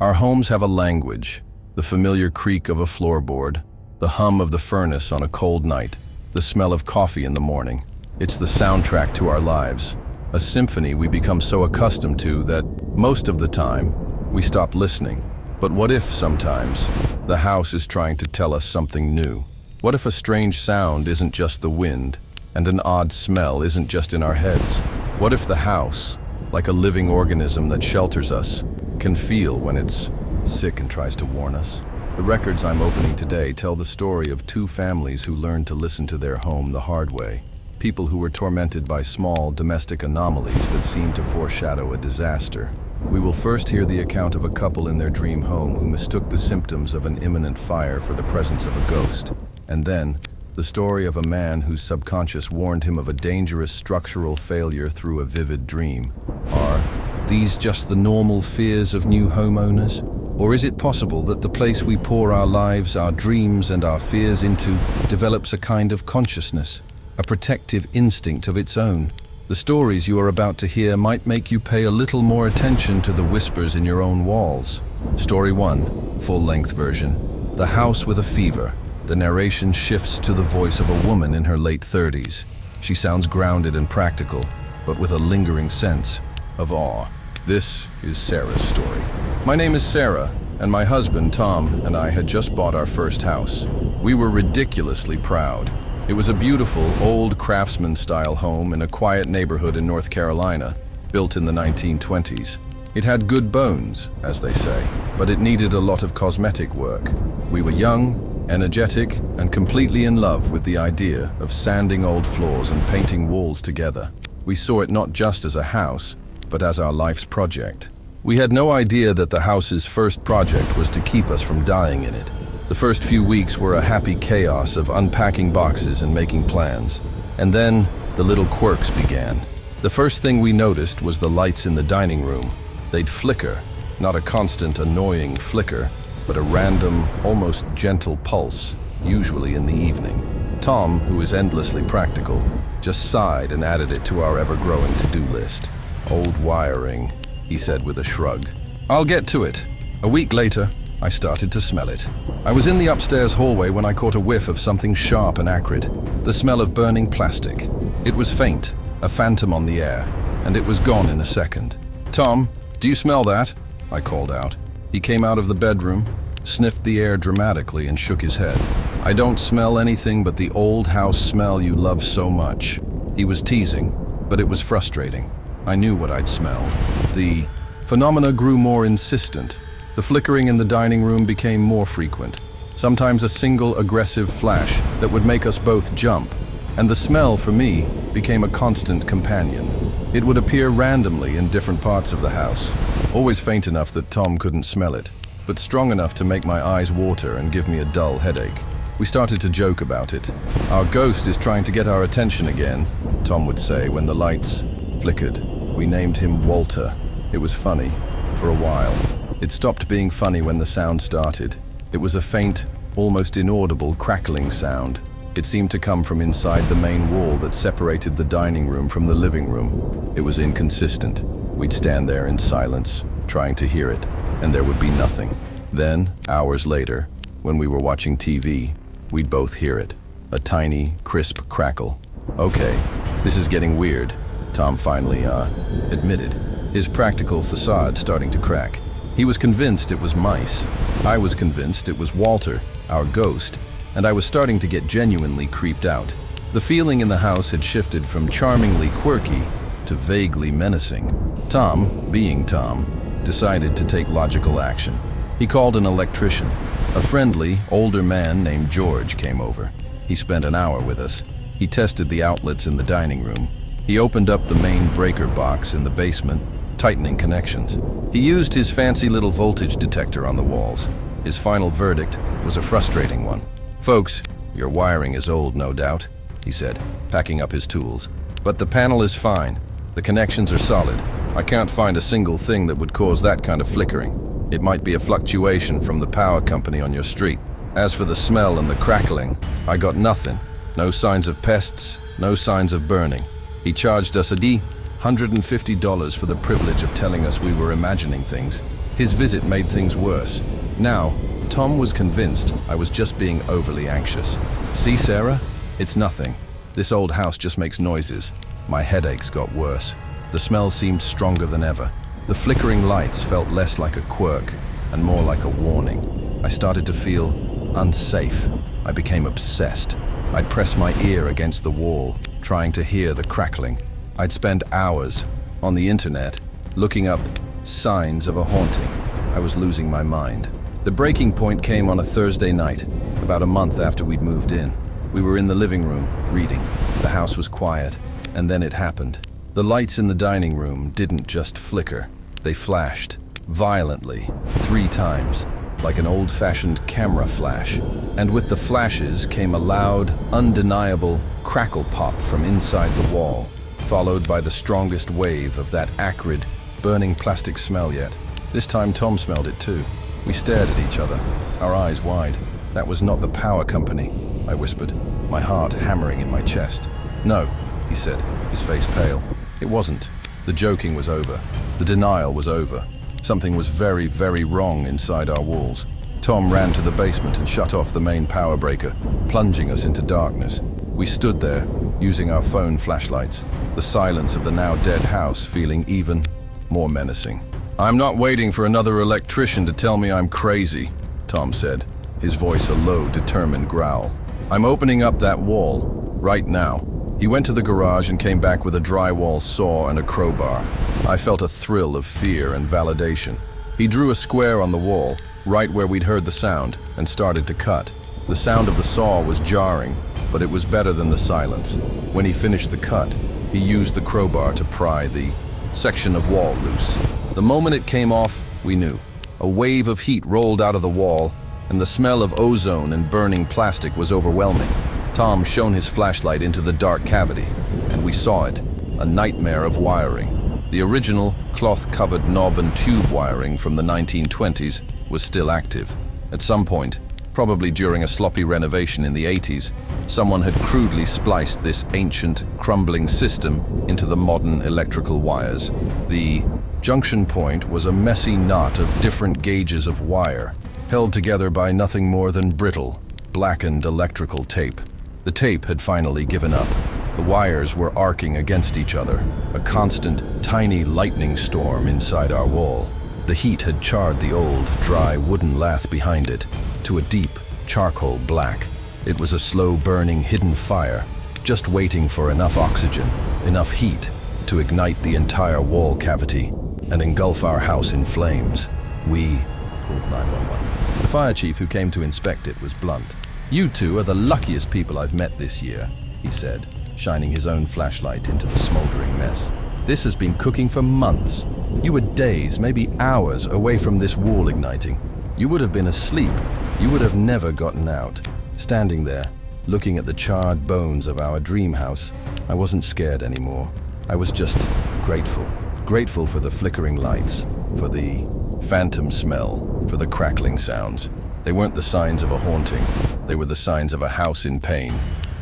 Our homes have a language, the familiar creak of a floorboard, the hum of the furnace on a cold night, the smell of coffee in the morning. It's the soundtrack to our lives, a symphony we become so accustomed to that, most of the time, we stop listening. But what if, sometimes, the house is trying to tell us something new? What if a strange sound isn't just the wind, and an odd smell isn't just in our heads? What if the house, like a living organism that shelters us, can feel when it's sick and tries to warn us? The records I'm opening today tell the story of two families who learned to listen to their home the hard way. People who were tormented by small domestic anomalies that seemed to foreshadow a disaster. We will first hear the account of a couple in their dream home who mistook the symptoms of an imminent fire for the presence of a ghost. And then, the story of a man whose subconscious warned him of a dangerous structural failure through a vivid dream. Are these just the normal fears of new homeowners? Or is it possible that the place we pour our lives, our dreams, and our fears into develops a kind of consciousness, a protective instinct of its own? The stories you are about to hear might make you pay a little more attention to the whispers in your own walls. Story 1, full-length version. The House with a Fever. The narration shifts to the voice of a woman in her late 30s. She sounds grounded and practical, but with a lingering sense of awe. This is Sarah's story. My name is Sarah, and my husband, Tom, and I had just bought our first house. We were ridiculously proud. It was a beautiful, old craftsman-style home in a quiet neighborhood in North Carolina, built in the 1920s. It had good bones, as they say, but it needed a lot of cosmetic work. We were young, energetic, and completely in love with the idea of sanding old floors and painting walls together. We saw it not just as a house, but as our life's project. We had no idea that the house's first project was to keep us from dying in it. The first few weeks were a happy chaos of unpacking boxes and making plans. And then the little quirks began. The first thing we noticed was the lights in the dining room. They'd flicker, not a constant, annoying flicker, but a random, almost gentle pulse, usually in the evening. Tom, who is endlessly practical, just sighed and added it to our ever-growing to-do list. Old wiring, he said with a shrug. I'll get to it. A week later, I started to smell it. I was in the upstairs hallway when I caught a whiff of something sharp and acrid, the smell of burning plastic. It was faint, a phantom on the air, and it was gone in a second. Tom, do you smell that? I called out. He came out of the bedroom, sniffed the air dramatically, and shook his head. I don't smell anything but the old house smell you love so much. He was teasing, but it was frustrating. I knew what I'd smelled. The phenomena grew more insistent. The flickering in the dining room became more frequent, sometimes a single aggressive flash that would make us both jump, and the smell, for me, became a constant companion. It would appear randomly in different parts of the house, always faint enough that Tom couldn't smell it, but strong enough to make my eyes water and give me a dull headache. We started to joke about it. Our ghost is trying to get our attention again, Tom would say when the lights flickered. We named him Walter. It was funny, for a while. It stopped being funny when the sound started. It was a faint, almost inaudible crackling sound. It seemed to come from inside the main wall that separated the dining room from the living room. It was inconsistent. We'd stand there in silence, trying to hear it, and there would be nothing. Then, hours later, when we were watching TV, we'd both hear it. A tiny, crisp crackle. Okay, this is getting weird, Tom finally, admitted, his practical facade starting to crack. He was convinced it was mice. I was convinced it was Walter, our ghost, and I was starting to get genuinely creeped out. The feeling in the house had shifted from charmingly quirky to vaguely menacing. Tom, being Tom, decided to take logical action. He called an electrician. A friendly, older man named George came over. He spent an hour with us. He tested the outlets in the dining room. He opened up the main breaker box in the basement, tightening connections. He used his fancy little voltage detector on the walls. His final verdict was a frustrating one. "Folks, your wiring is old, no doubt," he said, packing up his tools. "But the panel is fine. The connections are solid. I can't find a single thing that would cause that kind of flickering. It might be a fluctuation from the power company on your street. As for the smell and the crackling, I got nothing. No signs of pests, no signs of burning." He charged us $150 for the privilege of telling us we were imagining things. His visit made things worse. Now, Tom was convinced I was just being overly anxious. "See, Sarah? It's nothing. This old house just makes noises." My headaches got worse. The smell seemed stronger than ever. The flickering lights felt less like a quirk and more like a warning. I started to feel unsafe. I became obsessed. I'd press my ear against the wall, trying to hear the crackling. I'd spend hours on the internet looking up signs of a haunting. I was losing my mind. The breaking point came on a Thursday night, about a month after we'd moved in. We were in the living room, reading. The house was quiet, and then it happened. The lights in the dining room didn't just flicker. They flashed, violently, 3 times, like an old-fashioned camera flash. And with the flashes came a loud, undeniable crackle pop from inside the wall, followed by the strongest wave of that acrid, burning plastic smell yet. This time Tom smelled it too. We stared at each other, our eyes wide. "That was not the power company," I whispered, my heart hammering in my chest. "No," he said, his face pale. "It wasn't." The joking was over. The denial was over. Something was very, very wrong inside our walls. Tom ran to the basement and shut off the main power breaker, plunging us into darkness. We stood there, using our phone flashlights, the silence of the now dead house feeling even more menacing. "I'm not waiting for another electrician to tell me I'm crazy," Tom said, his voice a low, determined growl. "I'm opening up that wall, right now." He went to the garage and came back with a drywall saw and a crowbar. I felt a thrill of fear and validation. He drew a square on the wall, right where we'd heard the sound, and started to cut. The sound of the saw was jarring, but it was better than the silence. When he finished the cut, he used the crowbar to pry the section of wall loose. The moment it came off, we knew. A wave of heat rolled out of the wall, and the smell of ozone and burning plastic was overwhelming. Tom shone his flashlight into the dark cavity, and we saw it, a nightmare of wiring. The original cloth-covered knob and tube wiring from the 1920s was still active. At some point, probably during a sloppy renovation in the 80s, someone had crudely spliced this ancient, crumbling system into the modern electrical wires. The junction point was a messy knot of different gauges of wire, held together by nothing more than brittle, blackened electrical tape. The tape had finally given up. The wires were arcing against each other, a constant, tiny lightning storm inside our wall. The heat had charred the old, dry wooden lath behind it to a deep, charcoal black. It was a slow-burning hidden fire, just waiting for enough oxygen, enough heat, to ignite the entire wall cavity and engulf our house in flames. We called 911. The fire chief who came to inspect it was blunt. "You two are the luckiest people I've met this year," he said, shining his own flashlight into the smoldering mess. "This has been cooking for months. You were days, maybe hours, away from this wall igniting. You would have been asleep. You would have never gotten out." Standing there, looking at the charred bones of our dream house, I wasn't scared anymore. I was just grateful. Grateful for the flickering lights, for the phantom smell, for the crackling sounds. They weren't the signs of a haunting. They were the signs of a house in pain.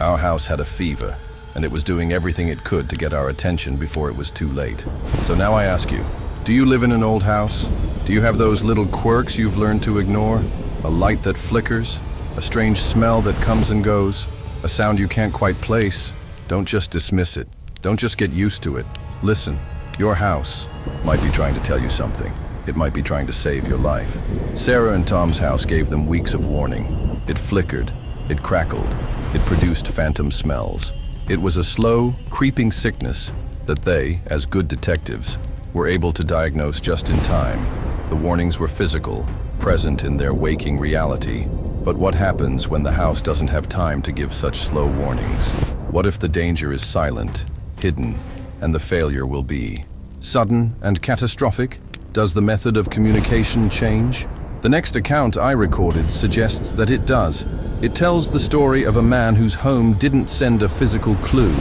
Our house had a fever, and it was doing everything it could to get our attention before it was too late. So now I ask you, do you live in an old house? Do you have those little quirks you've learned to ignore? A light that flickers? A strange smell that comes and goes? A sound you can't quite place? Don't just dismiss it. Don't just get used to it. Listen, your house might be trying to tell you something. It might be trying to save your life. Sarah and Tom's house gave them weeks of warning. It flickered, it crackled, it produced phantom smells. It was a slow, creeping sickness that they, as good detectives, were able to diagnose just in time. The warnings were physical, present in their waking reality. But what happens when the house doesn't have time to give such slow warnings? What if the danger is silent, hidden, and the failure will be sudden and catastrophic? Does the method of communication change? The next account I recorded suggests that it does. It tells the story of a man whose home didn't send a physical clue,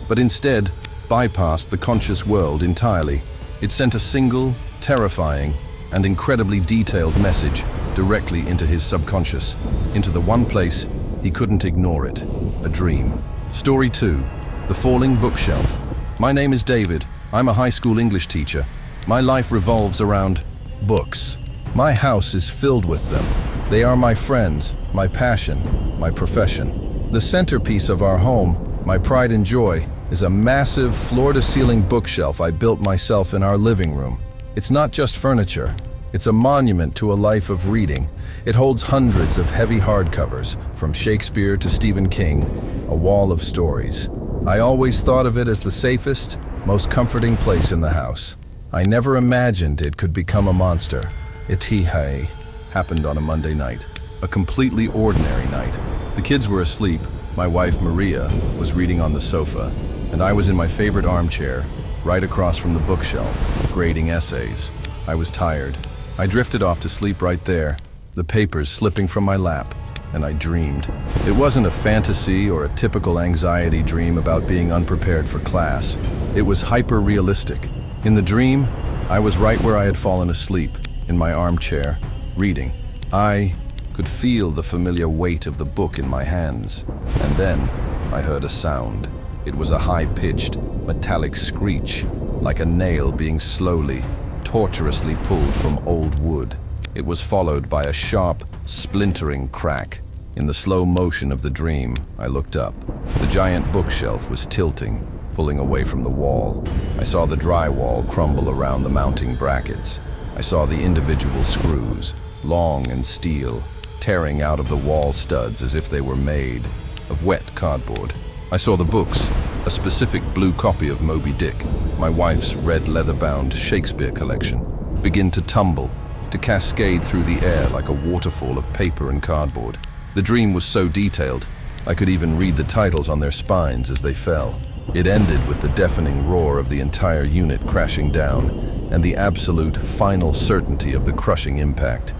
but instead bypassed the conscious world entirely. It sent a single, terrifying, and incredibly detailed message directly into his subconscious, into the one place he couldn't ignore it, a dream. Story 2, The Falling Bookshelf. My name is David. I'm a high school English teacher. My life revolves around books. My house is filled with them. They are my friends, my passion, my profession. The centerpiece of our home, my pride and joy, is a massive floor-to-ceiling bookshelf I built myself in our living room. It's not just furniture. It's a monument to a life of reading. It holds hundreds of heavy hardcovers, from Shakespeare to Stephen King, a wall of stories. I always thought of it as the safest, most comforting place in the house. I never imagined it could become a monster. It happened on a Monday night, a completely ordinary night. The kids were asleep. My wife, Maria, was reading on the sofa, and I was in my favorite armchair, right across from the bookshelf, grading essays. I was tired. I drifted off to sleep right there, the papers slipping from my lap, and I dreamed. It wasn't a fantasy or a typical anxiety dream about being unprepared for class. It was hyper-realistic. In the dream, I was right where I had fallen asleep, in my armchair, reading. I could feel the familiar weight of the book in my hands, and then I heard a sound. It was a high-pitched, metallic screech, like a nail being slowly, tortuously pulled from old wood. It was followed by a sharp, splintering crack. In the slow motion of the dream, I looked up. The giant bookshelf was tilting, pulling away from the wall. I saw the drywall crumble around the mounting brackets. I saw the individual screws, long and steel, tearing out of the wall studs as if they were made of wet cardboard. I saw the books, a specific blue copy of Moby Dick, my wife's red leather-bound Shakespeare collection, begin to tumble, to cascade through the air like a waterfall of paper and cardboard. The dream was so detailed, I could even read the titles on their spines as they fell. It ended with the deafening roar of the entire unit crashing down and the absolute final certainty of the crushing impact.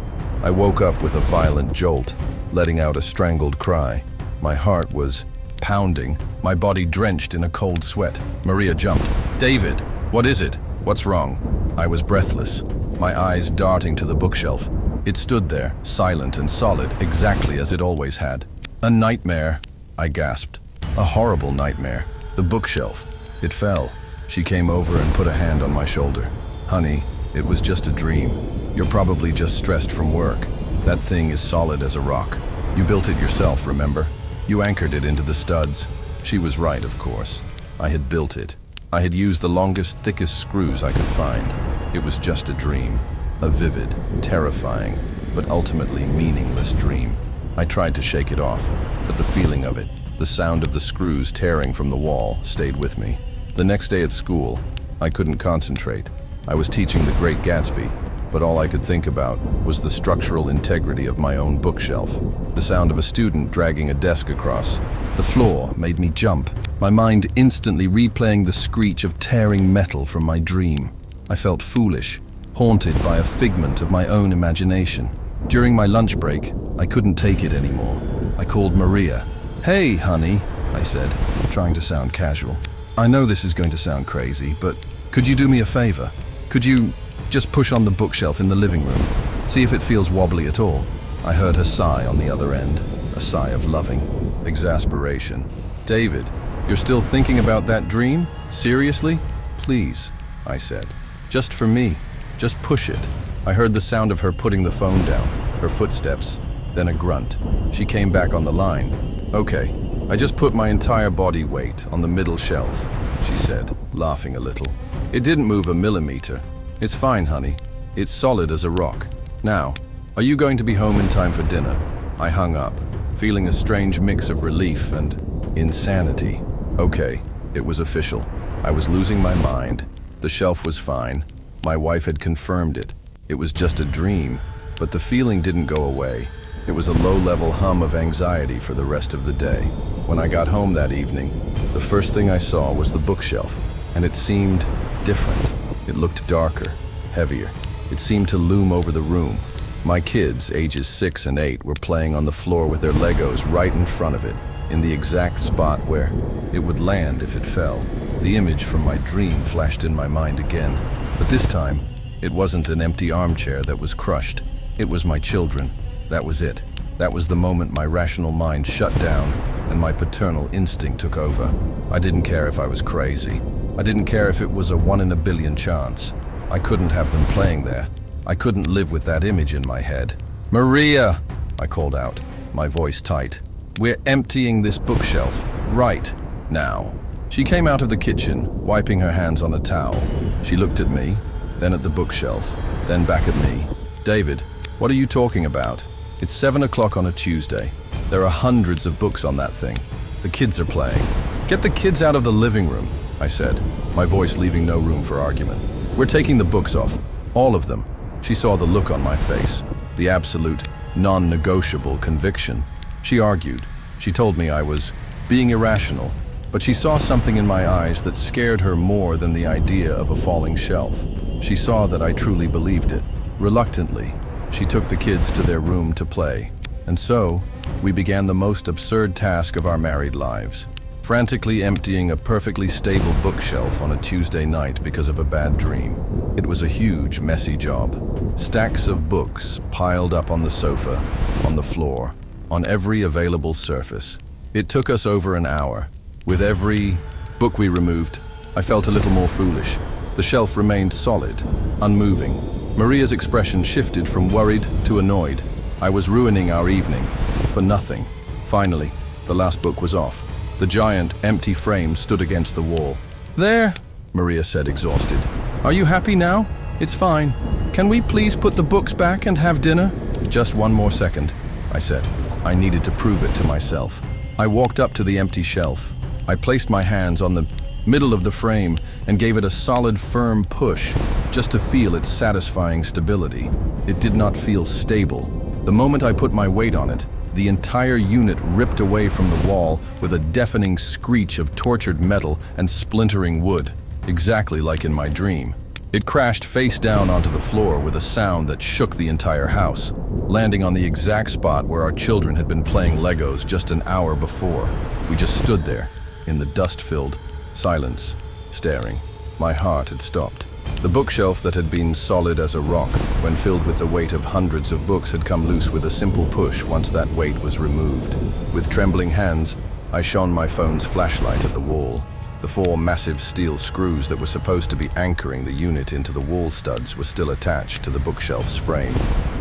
I woke up with a violent jolt, letting out a strangled cry. My heart was pounding, my body drenched in a cold sweat. Maria jumped. "David, what is it? What's wrong?" I was breathless, my eyes darting to the bookshelf. It stood there, silent and solid, exactly as it always had. "A nightmare," I gasped. "A horrible nightmare. The bookshelf. It fell." She came over and put a hand on my shoulder. "Honey, it was just a dream. You're probably just stressed from work. That thing is solid as a rock. You built it yourself, remember? You anchored it into the studs." She was right, of course. I had built it. I had used the longest, thickest screws I could find. It was just a dream. A vivid, terrifying, but ultimately meaningless dream. I tried to shake it off, but the feeling of it, the sound of the screws tearing from the wall, stayed with me. The next day at school, I couldn't concentrate. I was teaching The Great Gatsby, but all I could think about was the structural integrity of my own bookshelf. The sound of a student dragging a desk across the floor made me jump, my mind instantly replaying the screech of tearing metal from my dream. I felt foolish, haunted by a figment of my own imagination. During my lunch break, I couldn't take it anymore. I called Maria. "Hey, honey," I said, trying to sound casual. "I know this is going to sound crazy, but could you do me a favor? Could you just push on the bookshelf in the living room? See if it feels wobbly at all." I heard her sigh on the other end, a sigh of loving exasperation. "David, you're still thinking about that dream? Seriously? Please," I said. "Just for me. Just push it." I heard the sound of her putting the phone down, her footsteps, then a grunt. She came back on the line. "Okay, I just put my entire body weight on the middle shelf," she said, laughing a little. "It didn't move a millimeter. It's fine, honey. It's solid as a rock. Now, are you going to be home in time for dinner?" I hung up, feeling a strange mix of relief and insanity. Okay, it was official. I was losing my mind. The shelf was fine. My wife had confirmed it. It was just a dream, but the feeling didn't go away. It was a low-level hum of anxiety for the rest of the day. When I got home that evening, the first thing I saw was the bookshelf, and it seemed different. It looked darker, heavier. It seemed to loom over the room. My kids, ages 6 and 8, were playing on the floor with their Legos right in front of it, in the exact spot where it would land if it fell. The image from my dream flashed in my mind again, but this time, it wasn't an empty armchair that was crushed. It was my children. That was it. That was the moment my rational mind shut down and my paternal instinct took over. I didn't care if I was crazy. I didn't care if it was a 1 in a billion chance. I couldn't have them playing there. I couldn't live with that image in my head. "Maria!" I called out, my voice tight. "We're emptying this bookshelf, right now." She came out of the kitchen, wiping her hands on a towel. She looked at me, then at the bookshelf, then back at me. "David, what are you talking about? It's 7 o'clock on a Tuesday. There are hundreds of books on that thing. The kids are playing." "Get the kids out of the living room," I said, my voice leaving no room for argument. "We're taking the books off, all of them." She saw the look on my face, the absolute, non-negotiable conviction. She argued. She told me I was being irrational, but she saw something in my eyes that scared her more than the idea of a falling shelf. She saw that I truly believed it. Reluctantly, she took the kids to their room to play. And so, we began the most absurd task of our married lives, frantically emptying a perfectly stable bookshelf on a Tuesday night because of a bad dream. It was a huge, messy job. Stacks of books piled up on the sofa, on the floor, on every available surface. It took us over an hour. With every book we removed, I felt a little more foolish. The shelf remained solid, unmoving. Maria's expression shifted from worried to annoyed. I was ruining our evening, for nothing. Finally, the last book was off. The giant, empty frame stood against the wall. "There," Maria said, exhausted. "Are you happy now? It's fine. Can we please put the books back and have dinner?" "Just one more second," I said. I needed to prove it to myself. I walked up to the empty shelf. I placed my hands on the middle of the frame and gave it a solid, firm push, just to feel its satisfying stability. It did not feel stable. The moment I put my weight on it, the entire unit ripped away from the wall with a deafening screech of tortured metal and splintering wood, exactly like in my dream. It crashed face down onto the floor with a sound that shook the entire house, landing on the exact spot where our children had been playing Legos just an hour before. We just stood there, in the dust-filled silence, staring. My heart had stopped. The bookshelf that had been solid as a rock, when filled with the weight of hundreds of books, had come loose with a simple push once that weight was removed. With trembling hands, I shone my phone's flashlight at the wall. The 4 massive steel screws that were supposed to be anchoring the unit into the wall studs were still attached to the bookshelf's frame.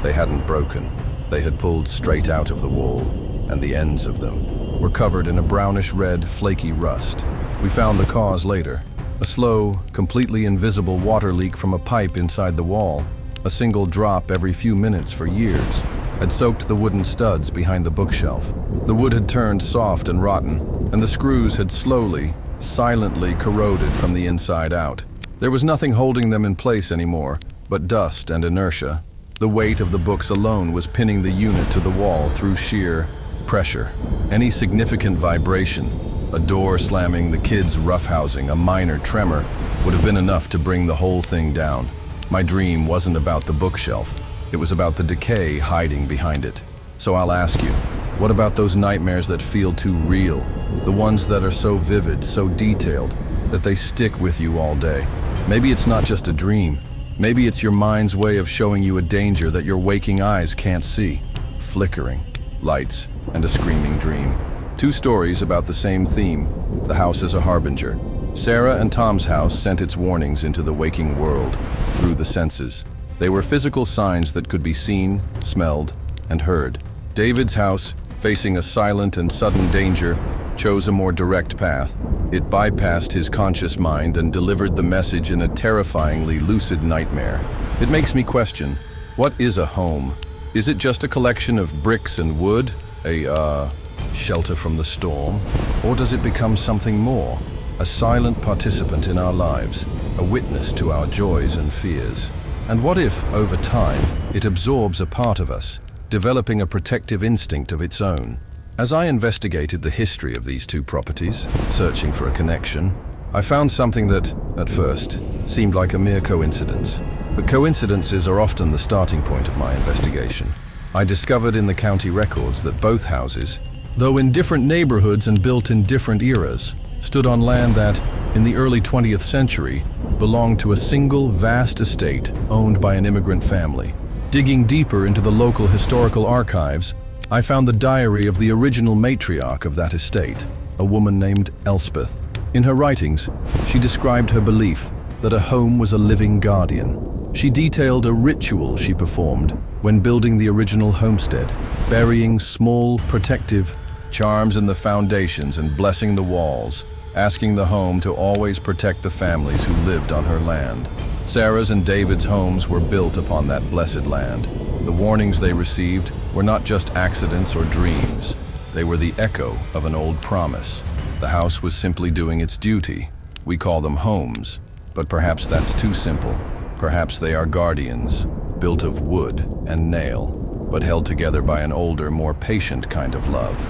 They hadn't broken. They had pulled straight out of the wall, and the ends of them were covered in a brownish-red, flaky rust. We found the cause later. A slow, completely invisible water leak from a pipe inside the wall, a single drop every few minutes for years, had soaked the wooden studs behind the bookshelf. The wood had turned soft and rotten, and the screws had slowly, silently corroded from the inside out. There was nothing holding them in place anymore, but dust and inertia. The weight of the books alone was pinning the unit to the wall through sheer pressure. Any significant vibration, a door slamming, the kids roughhousing, a minor tremor, would have been enough to bring the whole thing down. My dream wasn't about the bookshelf. It was about the decay hiding behind it. So I'll ask you, what about those nightmares that feel too real? The ones that are so vivid, so detailed, that they stick with you all day. Maybe it's not just a dream. Maybe it's your mind's way of showing you a danger that your waking eyes can't see. Flickering lights and a screaming dream. 2 stories about the same theme. The house is a harbinger. Sarah and Tom's house sent its warnings into the waking world through the senses. They were physical signs that could be seen, smelled, and heard. David's house, facing a silent and sudden danger, chose a more direct path. It bypassed his conscious mind and delivered the message in a terrifyingly lucid nightmare. It makes me question, what is a home? Is it just a collection of bricks and wood? A shelter from the storm? Or does it become something more? A silent participant in our lives, a witness to our joys and fears? And what if, over time, it absorbs a part of us, developing a protective instinct of its own? As I investigated the history of these 2 properties, searching for a connection, I found something that, at first, seemed like a mere coincidence. But coincidences are often the starting point of my investigation. I discovered in the county records that both houses, though in different neighborhoods and built in different eras, stood on land that, in the early 20th century, belonged to a single vast estate owned by an immigrant family. Digging deeper into the local historical archives, I found the diary of the original matriarch of that estate, a woman named Elspeth. In her writings, she described her belief that a home was a living guardian, She detailed a ritual she performed when building the original homestead, burying small, protective charms in the foundations and blessing the walls, asking the home to always protect the families who lived on her land. Sarah's and David's homes were built upon that blessed land. The warnings they received were not just accidents or dreams. They were the echo of an old promise. The house was simply doing its duty. We call them homes, but perhaps that's too simple. Perhaps they are guardians, built of wood and nail, but held together by an older, more patient kind of love.